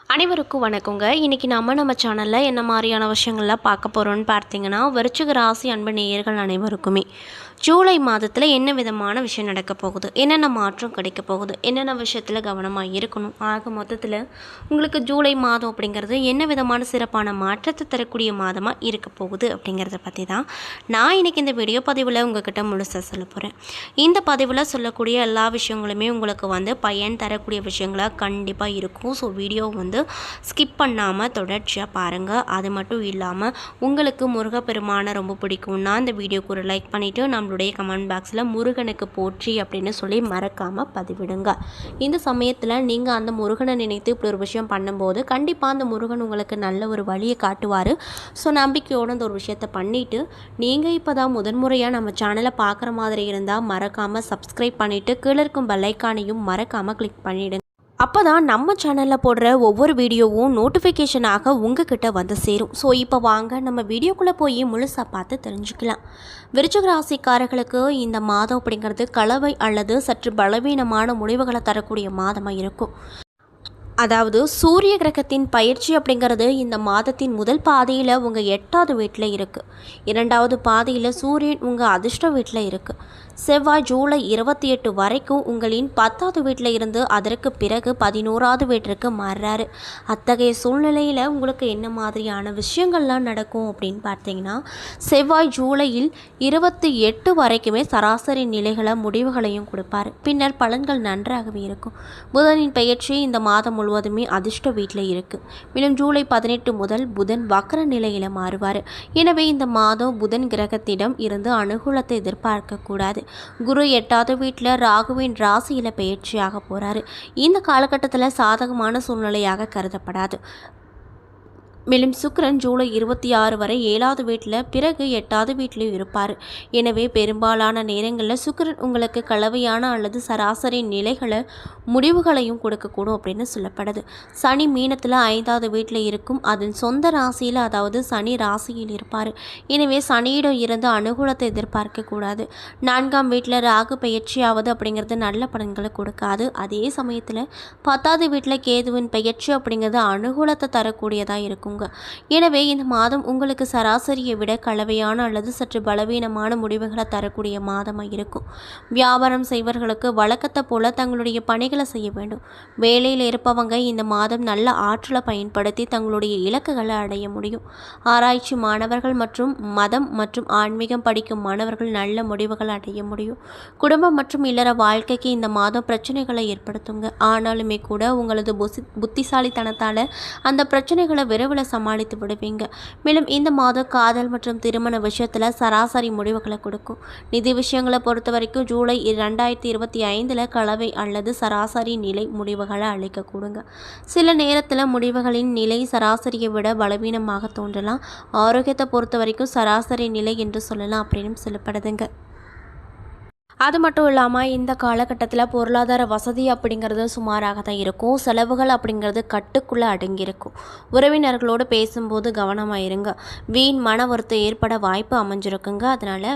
அனைவருக்கும் வணக்கங்க. இன்றைக்கி நம்ம சேனலில் என்ன மாதிரியான விஷயங்கள்லாம் பார்க்க போகிறோன்னு பார்த்தீங்கன்னா, விருச்சிக ராசி அன்பு நேயர்கள் அனைவருக்குமே ஜூலை மாதத்தில் என்ன விதமான விஷயம் நடக்க போகுது, என்னென்ன மாற்றம் கிடைக்க போகுது, என்னென்ன விஷயத்தில் கவனமாக இருக்கணும், ஆக மொத்தத்தில் உங்களுக்கு ஜூலை மாதம் அப்படிங்கிறது என்ன விதமான சிறப்பான மாற்றத்தை தரக்கூடிய மாதமாக இருக்க போகுது அப்படிங்கிறத பற்றி தான் நான் இன்றைக்கி இந்த வீடியோ பதிவில் உங்கள்கிட்ட முழுசாக சொல்ல போகிறேன். இந்த பதிவில் சொல்லக்கூடிய எல்லா விஷயங்களுமே உங்களுக்கு பயன் தரக்கூடிய விஷயங்களாக கண்டிப்பாக இருக்கும். ஸோ வீடியோ ஸ்கிப் பண்ணாமல் தொடர்ச்சியாக பாருங்கள். அது மட்டும் இல்லாமல் உங்களுக்கு முருகப்பெருமானை ரொம்ப பிடிக்கும்னா இந்த வீடியோக்கு ஒரு லைக் பண்ணிவிட்டு நம்மளுடைய கமெண்ட் பாக்ஸில் முருகனுக்கு போற்றி அப்படின்னு சொல்லி மறக்காமல் பதிவிடுங்க. இந்த சமயத்தில் நீங்கள் அந்த முருகனை நினைத்து இப்படி ஒரு விஷயம் பண்ணும்போது கண்டிப்பாக அந்த முருகன் உங்களுக்கு நல்ல ஒரு வழியை காட்டுவார். ஸோ நம்பிக்கையோடு அந்த ஒரு விஷயத்தை பண்ணிவிட்டு நீங்கள் இப்போ தான் முதன்முறையாக நம்ம சேனலை பார்க்குற மாதிரி இருந்தால் மறக்காமல் சப்ஸ்கிரைப் பண்ணிவிட்டு கீழே இருக்கும் பெல்லைக்கானையும் மறக்காமல் கிளிக் பண்ணிவிடுங்க. அப்போ தான் நம்ம சேனலில் போடுற ஒவ்வொரு வீடியோவும் நோட்டிஃபிகேஷனாக உங்ககிட்ட சேரும். ஸோ இப்போ வாங்க நம்ம வீடியோக்குள்ளே போய் முழுசாக பார்த்து தெரிஞ்சுக்கலாம். விருச்சிக ராசிக்காரர்களுக்கு இந்த மாதம் அப்படிங்கிறது கலவை அல்லது சற்று பலவீனமான முடிவுகளை தரக்கூடிய மாதமாக இருக்கும். அதாவது சூரிய கிரகத்தின் பயிற்சி அப்படிங்கிறது இந்த மாதத்தின் முதல் பாதியில் உங்கள் 8வது வீட்டில் இருக்குது. 2வது பாதியில் சூரியன் உங்கள் அதிர்ஷ்ட வீட்டில் இருக்குது. செவ்வாய் ஜூலை 28 வரைக்கும் உங்களின் 10வது வீட்டில் இருந்து அதற்கு பிறகு 11வது வீட்டிற்கு மாறுறாரு. அத்தகைய சூழ்நிலையில் உங்களுக்கு என்ன மாதிரியான விஷயங்கள்லாம் நடக்கும் அப்படின்னு பார்த்தீங்கன்னா, செவ்வாய் ஜூலையில் 28 வரைக்குமே சராசரி நிலைகளை முடிவுகளையும் கொடுப்பார். பின்னர் பலன்கள் நன்றாகவே இருக்கும். புதனின் பயிற்சி இந்த மாதம் முழுவதுமே அதிர்ஷ்ட வீட்டில் இருக்குது. மேலும் ஜூலை 18 முதல் புதன் வக்ர நிலையில் மாறுவார். எனவே இந்த மாதம் புதன் கிரகத்திடம் இருந்து அனுகூலத்தை எதிர்பார்க்கக்கூடாது. குரு 8வது வீட்டில் ராகுவின் ராசியில் பயிற்சியாக போகிறாரு. இந்த காலகட்டத்தில் சாதகமான சூழ்நிலையாக கருதப்படாது. மேலும் சுக்கிரன் ஜூலை 26 வரை 7வது வீட்டில் பிறகு 8வது வீட்டிலையும் இருப்பார். எனவே பெரும்பாலான நேரங்களில் சுக்கிரன் உங்களுக்கு கலவையான அல்லது சராசரி நிலைகளை முடிவுகளையும் கொடுக்கக்கூடும் அப்படின்னு சொல்லப்படுது. சனி மீனத்தில் 5வது வீட்டில் இருக்கும். அதன் சொந்த ராசியில் அதாவது சனி ராசியில் இருப்பார். எனவே சனியிடம் இருந்து அனுகூலத்தை எதிர்பார்க்கக்கூடாது. 4ஆம் வீட்டில் ராகு பயிற்சியாவது அப்படிங்கிறது நல்ல பலன்களை கொடுக்காது. அதே சமயத்தில் 10வது வீட்டில் கேதுவின் பயிற்சி அப்படிங்கிறது அனுகூலத்தை தரக்கூடியதாக இருக்கும். எனவே இந்த மாதம் உங்களுக்கு சராசரியை விட கலவையான அல்லது சற்று பலவீனமான முடிவுகளை தரக்கூடிய மாதமாக இருக்கும். வியாபாரம் செய்வர்களுக்கு வழக்கத்தை போல தங்களுடைய பணிகளை செய்ய வேண்டும். வேலையில் இருப்பவங்க இந்த மாதம் நல்ல ஆற்றலை பயன்படுத்தி தங்களுடைய இலக்குகளை அடைய முடியும். ஆராய்ச்சி மாணவர்கள் மற்றும் மதம் மற்றும் ஆன்மீகம் படிக்கும் மாணவர்கள் நல்ல முடிவுகளை அடைய முடியும். குடும்பம் மற்றும் இல்லற வாழ்க்கைக்கு இந்த மாதம் பிரச்சனைகளை ஏற்படுத்துங்க. ஆனாலுமே கூட உங்களது புத்திசாலித்தனத்தால் அந்த பிரச்சனைகளை விரைவில் சமாளித்து விடுவீங்க. மேலும் இந்த மாதம் காதல் மற்றும் திருமண விஷயத்தில் சராசரி முடிவுகளை கொடுக்கும். நிதி விஷயங்களை பொறுத்த வரைக்கும் ஜூலை 2025 கலவை அல்லது சராசரி நிலை முடிவுகளை அளிக்க கொடுங்க. சில நேரத்தில் முடிவுகளின் நிலை சராசரியை விட பலவீனமாக தோன்றலாம். ஆரோக்கியத்தை பொறுத்த வரைக்கும் சராசரி நிலை என்று சொல்லலாம் அப்படின்னு சொல்லப்படுதுங்க. அது மட்டும் இல்லாமல் இந்த காலகட்டத்தில் பொருளாதார வசதி அப்படிங்கிறது சுமாராக தான் இருக்கும். செலவுகள் அப்படிங்கிறது கட்டுக்குள்ளே அடங்கியிருக்கும். உறவினர்களோடு பேசும்போது கவனமாக இருங்க. வீண் மன வருத்தம் ஏற்பட வாய்ப்பு அமைஞ்சிருக்குங்க. அதனால்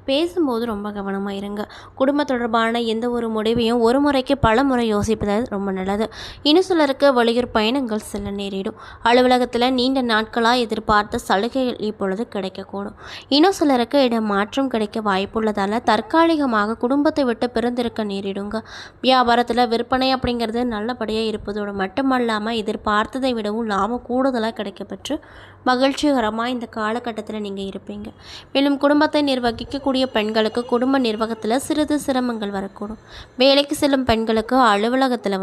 பேசும்போது ரொம்ப கவனமாக இருங்க. குடும்ப தொடர்பான எந்த ஒரு முடிவையும் ஒரு முறைக்கு பல முறை யோசிப்பது ரொம்ப நல்லது. இன்னும் சிலருக்கு வெளியூர் பயணங்கள் செல்ல நேரிடும். அலுவலகத்தில் நீண்ட நாட்களாக எதிர்பார்த்த சலுகைகள் இப்பொழுது கிடைக்கக்கூடும். இன்னும் சிலருக்கு இடம் மாற்றம் கிடைக்க வாய்ப்புள்ளதால் தற்காலிகமாக குடும்பத்தை விட்டு பிறந்திருக்க நேரிடுங்க. வியாபாரத்தில் விற்பனை அப்படிங்கிறது நல்லபடியாக இருப்பதோடு மட்டுமல்லாமல் எதிர்பார்த்ததை விடவும் லாபம் கூடுதலாக கிடைக்கப்பெற்று மகிழ்ச்சிகரமாக இந்த காலகட்டத்தில் நீங்கள் இருப்பீங்க. மேலும் குடும்பத்தை நிர்வகிக்கக்கூடிய பெண்களுக்கு குடும்ப நிர்வாகத்தில் சிறிது சிரமங்கள் வரக்கூடும். வேலைக்கு செல்லும் பெண்களுக்கு அலுவலகத்தில்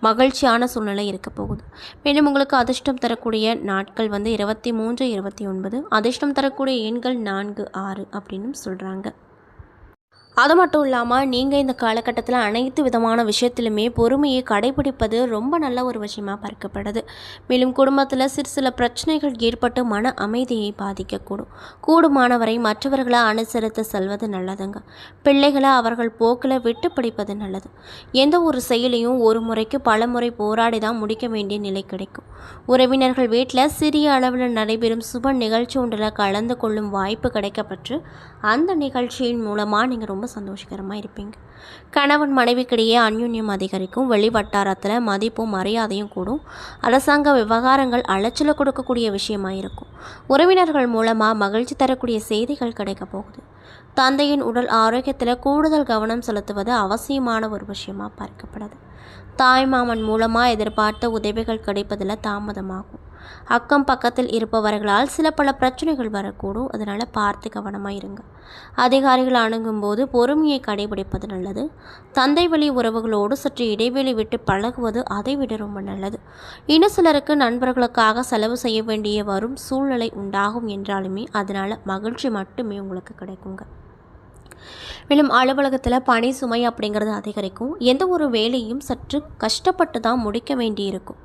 மகிழ்ச்சியான சூழ்நிலை இருக்க போகுது. மேலும் உங்களுக்கு அதிர்ஷ்டம் தரக்கூடிய நாட்கள் 23, 29. அதிர்ஷ்டம் தரக்கூடிய எண்கள் 4, 6 அப்படின்னு சொல்கிறாங்க. அது மட்டும் இல்லாமல் நீங்கள் இந்த காலகட்டத்தில் அனைத்து விதமான விஷயத்திலுமே பொறுமையை கடைபிடிப்பது ரொம்ப நல்ல ஒரு விஷயமாக பார்க்கப்படுது. மேலும் குடும்பத்தில் சில பிரச்சனைகள் ஏற்பட்டு மன அமைதியை பாதிக்கக்கூடும். கூடுமானவரை மற்றவர்களை அனுசரித்து செல்வது நல்லதுங்க. பிள்ளைகளை அவர்கள் போக்கில் விட்டு பிடிப்பது நல்லது. எந்த ஒரு செயலையும் ஒரு முறைக்கு பல முறை போராடி தான் முடிக்க வேண்டிய நிலை கிடைக்கும். உறவினர்கள் வீட்டில் சிறிய அளவில் நடைபெறும் சுப நிகழ்ச்சி ஒன்றில் கலந்து கொள்ளும் வாய்ப்பு கிடைக்கப்பட்டு அந்த நிகழ்ச்சியின் மூலமாக நீங்கள் ரொம்ப ரொம்ப சந்தோஷகரமாக இருப்பீங்க. கணவன் மனைவிக்கிடையே அந்யுன்யம் அதிகரிக்கும். வெளி வட்டாரத்தில் மதிப்பும் மரியாதையும் கூடும். அரசாங்க விவகாரங்கள் அலைச்சலை கொடுக்கக்கூடிய விஷயமாக இருக்கும். உறவினர்கள் மூலமாக மகிழ்ச்சி தரக்கூடிய செய்திகள் கிடைக்க போகுது. தந்தையின் உடல் ஆரோக்கியத்தில் கூடுதல் கவனம் செலுத்துவது அவசியமான ஒரு விஷயமாக பார்க்கப்படுது. தாய்மாமன் மூலமாக எதிர்பார்த்த உதவிகள் கிடைப்பதில் தாமதமாகும். அக்கம் பக்கத்தில் இருப்பவர்களால் சில பல பிரச்சனைகள் வரக்கூடும். அதனால் பார்த்து கவனமாக இருங்க. அதிகாரிகள் அணுகும்போது பொறுமையை கடைபிடிப்பது நல்லது. தந்தை வழி உறவுகளோடு சற்று இடைவெளி விட்டு பழகுவது அதை விட ரொம்ப நல்லது. இன்னும் சிலருக்கு நண்பர்களுக்காக செலவு செய்ய வேண்டிய வரும் சூழ்நிலை உண்டாகும் என்றாலுமே அதனால் மகிழ்ச்சி மட்டுமே உங்களுக்கு கிடைக்குங்க. மேலும் அலுவலகத்தில் பணி சுமை அப்படிங்கிறது அதிகரிக்கும். எந்த ஒரு வேலையும் சற்று கஷ்டப்பட்டு தான் முடிக்க வேண்டியிருக்கும்.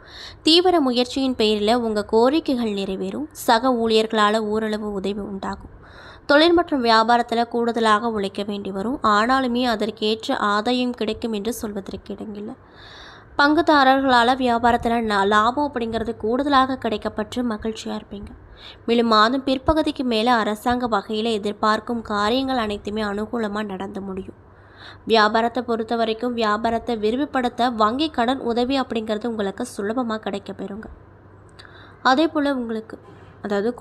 தீவிர முயற்சியின் பெயரில் உங்கள் கோரிக்கைகள் நிறைவேறும். சக ஊழியர்களால் ஓரளவு உதவி உண்டாகும். தொழில் மற்றும் வியாபாரத்தில் கூடுதலாக உழைக்க வேண்டி வரும். ஆனாலுமே அதற்கேற்ற ஆதாயம் கிடைக்கும் என்று சொல்வதற்கு இடங்கில்லை. பங்குதாரர்களால் வியாபாரத்தில் லாபம் அப்படிங்கிறது கூடுதலாக கிடைக்கப்பட்டு மகிழ்ச்சியாக இருப்பீங்க. மேலும் மாதம் பிற்பகுதிக்கு மேலே அரசாங்க வகையில் எதிர்பார்க்கும் காரியங்கள் அனைத்துமே அனுகூலமாக நடந்து முடியும். வியாபாரத்தை பொறுத்த வரைக்கும் வியாபாரத்தை விரிவுபடுத்த வங்கி கடன் உதவி அப்படிங்கிறது உங்களுக்கு சுலபமாக கிடைக்க பெறுங்க. அதே போல் உங்களுக்கு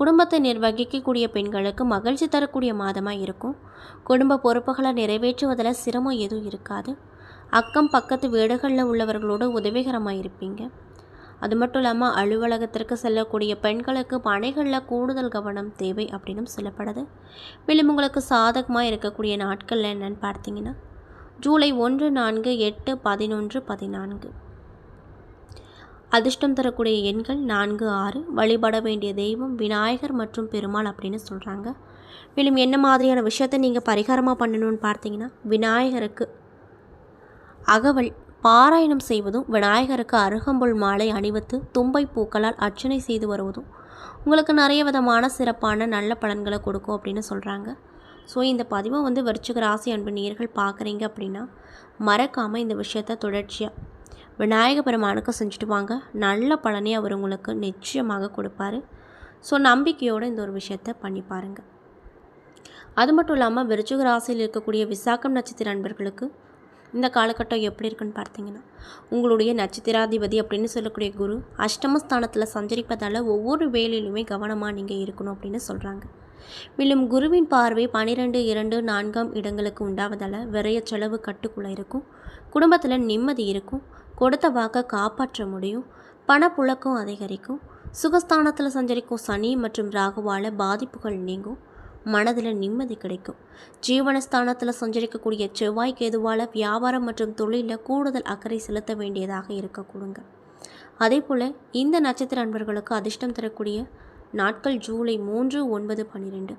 குடும்பத்தை நிர்வகிக்கக்கூடிய பெண்களுக்கு மகிழ்ச்சி தரக்கூடிய மாதமாக இருக்கும். குடும்ப பொறுப்புகளை நிறைவேற்றுவதில் சிரமம் எதுவும் இருக்காது. அக்கம் பக்கத்து வீடுகளில் உள்ளவர்களோடு உதவிகரமாக இருப்பீங்க. அது மட்டும் இல்லாமல் அலுவலகத்திற்கு செல்லக்கூடிய பெண்களுக்கு பணிகளில் கூடுதல் கவனம் தேவை அப்படின்னு சொல்லப்படுது. மேலும் உங்களுக்கு சாதகமாக இருக்கக்கூடிய நாட்கள் என்னன்னு பார்த்தீங்கன்னா ஜூலை 1, 4, 8, 11, 14. அதிர்ஷ்டம் தரக்கூடிய எண்கள் 4, 6. வழிபட வேண்டிய தெய்வம் விநாயகர் மற்றும் பெருமாள் அப்படின்னு சொல்கிறாங்க. மேலும் என்ன மாதிரியான விஷயத்தை நீங்கள் பரிகாரமாக பண்ணணும்னு பார்த்தீங்கன்னா விநாயகருக்கு அகவல் பாராயணம் செய்வதும் விநாயகருக்கு அருகம்புல் மாலை அணிவித்து தும்பை பூக்களால் அர்ச்சனை செய்து வருவதும் உங்களுக்கு நிறைய விதமான சிறப்பான நல்ல பலன்களை கொடுக்கும் அப்படின்னு சொல்கிறாங்க. ஸோ இந்த பதிவை விருச்சிக ராசி அன்பு நேயர்கள் பார்க்குறீங்க அப்படின்னா மறக்காமல் இந்த விஷயத்தை தொடர்ச்சியாக விநாயக பெருமானுக்கு செஞ்சுட்டு வாங்க. நல்ல பலனை அவர் உங்களுக்கு நிச்சயமாக கொடுப்பாரு. ஸோ நம்பிக்கையோடு இந்த ஒரு விஷயத்தை பண்ணி பாருங்கள். அது மட்டும் இல்லாமல் விருச்சிக ராசியில் இருக்கக்கூடிய விசாகம் நட்சத்திர அன்பர்களுக்கு இந்த காலகட்டம் எப்படி இருக்குன்னு பார்த்தீங்கன்னா உங்களுடைய நட்சத்திராதிபதி அப்படின்னு சொல்லக்கூடிய குரு அஷ்டமஸ்தானத்தில் சஞ்சரிப்பதால் ஒவ்வொரு வேலையிலுமே கவனமாக நீங்கள் இருக்கணும் அப்படின்னு சொல்கிறாங்க. மேலும் குருவின் பார்வை 12, 2, 4 இடங்களுக்கு உண்டாவதால் விரைய செலவு கட்டுக்குள்ளே இருக்கும். குடும்பத்தில் நிம்மதி இருக்கும். கொடுத்த வாக்கை காப்பாற்ற முடியும். பணப்புழக்கம் அதிகரிக்கும். சுகஸ்தானத்தில் சஞ்சரிக்கும் சனி மற்றும் ராகுவால் பாதிப்புகள் நீங்கும். மனதில் நிம்மதி கிடைக்கும். ஜீவனஸ்தானத்தில் சஞ்சரிக்கக்கூடிய செவ்வாய் கேதுவால் வியாபாரம் மற்றும் தொழிலில் கூடுதல் அக்கறை செலுத்த வேண்டியதாக இருக்கக்கூடுங்க. அதே போல் இந்த நட்சத்திர அன்பர்களுக்கு அதிர்ஷ்டம் தரக்கூடிய நாட்கள் ஜூலை 3, 9, 12.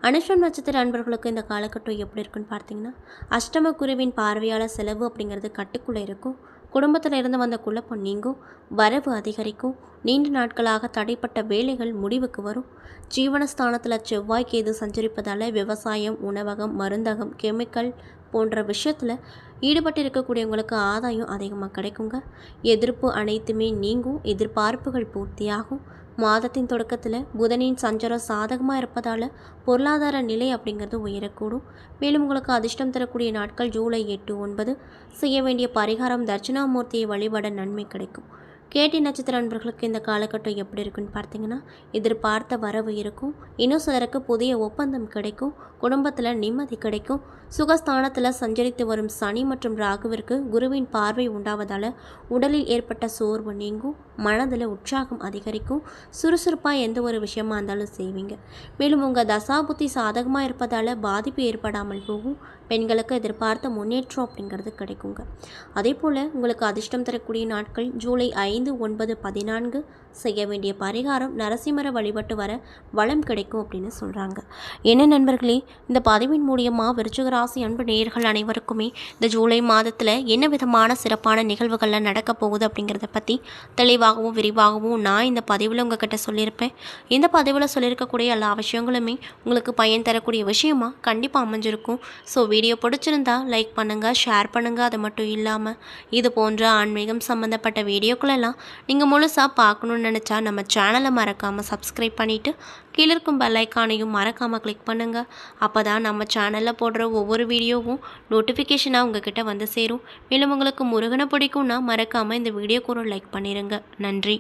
அனுஷம் நட்சத்திர அன்பர்களுக்கு இந்த காலகட்டம் எப்படி இருக்குன்னு பார்த்தீங்கன்னா அஷ்டம குருவின் பார்வையால் செலவு அப்படிங்கிறது கட்டுக்குள்ளே இருக்கும். குடும்பத்தில் இருந்து வந்த குழப்பம் நீங்கும். வரவு அதிகரிக்கும். நீண்ட நாட்களாக தடைப்பட்ட வேலைகள் முடிவுக்கு வரும். ஜீவனஸ்தானத்தில் செவ்வாய் கேது சஞ்சரிப்பதால் விவசாயம், உணவகம், மருந்தகம், கெமிக்கல் போன்ற விஷயத்தில் ஈடுபட்டு இருக்கக்கூடியவங்களுக்கு ஆதாயம் அதிகமாக கிடைக்குங்க. எதிர்ப்பு அனைத்துமே நீங்கும். எதிர்பார்ப்புகள் பூர்த்தியாகும். மாதத்தின் தொடக்கத்தில் புதனின் சஞ்சாரம் சாதகமாக இருப்பதால் பொருளாதார நிலை அப்படிங்கிறது உயரக்கூடும். மேலும் உங்களுக்கு அதிர்ஷ்டம் தரக்கூடிய நாட்கள் ஜூலை 8, 9. செய்ய வேண்டிய பரிகாரம் தட்சிணாமூர்த்தியை வழிபட நன்மை கிடைக்கும். கேட்டி நட்சத்திர அன்பர்களுக்கு இந்த காலகட்டம் எப்படி இருக்குன்னு பார்த்தீங்கன்னா எதிர்பார்த்த வரவு இருக்கும். இன்னும் சிலருக்கு புதிய ஒப்பந்தம் கிடைக்கும். குடும்பத்தில் நிம்மதி கிடைக்கும். சுகஸ்தானத்தில் சஞ்சரித்து வரும் சனி மற்றும் ராகுவிற்கு குருவின் பார்வை உண்டாவதால் உடலில் ஏற்பட்ட சோர்வு நீங்கும். மனதில் உற்சாகம் அதிகரிக்கும். சுறுசுறுப்பாக எந்த ஒரு விஷயமா இருந்தாலும் செய்வீங்க. மேலும் உங்கள் தசாபுத்தி சாதகமாக இருப்பதால் பாதிப்பு ஏற்படாமல் போகும். பெண்களுக்கு எதிர்பார்த்த முன்னேற்றம் அப்படிங்கிறது கிடைக்குங்க. அதே போல் உங்களுக்கு அதிர்ஷ்டம் தரக்கூடிய நாட்கள் ஜூலை 5, 9, 14. செய்ய வேண்டிய பரிகாரம் நரசிம்மரை வழிபட்டு வர வளம் கிடைக்கும் அப்படின்னு சொல்கிறாங்க. என்ன நண்பர்களே, இந்த பதிவின் மூலியமாக விருச்சிக ராசி அன்பு நேயர்கள் அனைவருக்குமே இந்த ஜூலை மாதத்தில் என்ன விதமான சிறப்பான நிகழ்வுகளில் நடக்க போகுது அப்படிங்கிறத பற்றி தெளிவாகவும் விரிவாகவும் நான் இந்த பதிவில் உங்ககிட்ட சொல்லியிருப்பேன். இந்த பதிவில் சொல்லியிருக்கக்கூடிய எல்லா விஷயங்களுமே உங்களுக்கு பயன் தரக்கூடிய விஷயமாக கண்டிப்பாக அமைஞ்சிருக்கும். ஸோ வீடியோ பிடிச்சிருந்தா லைக் பண்ணுங்கள், ஷேர் பண்ணுங்கள். அது மட்டும் இல்லாமல் இது போன்ற ஆன்மீகம் சம்மந்தப்பட்ட வீடியோக்களெல்லாம் நீங்கள் முழுசாக பார்க்கணுன்னு நினச்சா நம்ம சேனலை மறக்காமல் சப்ஸ்கிரைப் பண்ணிவிட்டு கீழே இருக்கும் பெல் ஐக்கானையும் மறக்காமல் கிளிக் பண்ணுங்கள். அப்போ தான் நம்ம சேனலில் போடுற ஒவ்வொரு வீடியோவும் நோட்டிஃபிகேஷனாக உங்ககிட்ட வந்து சேரும். மேலும் உங்களுக்கு முருகனை பிடிக்கும்னா மறக்காமல் இந்த வீடியோக்கு ஒரு லைக் பண்ணிடுங்க. நன்றி.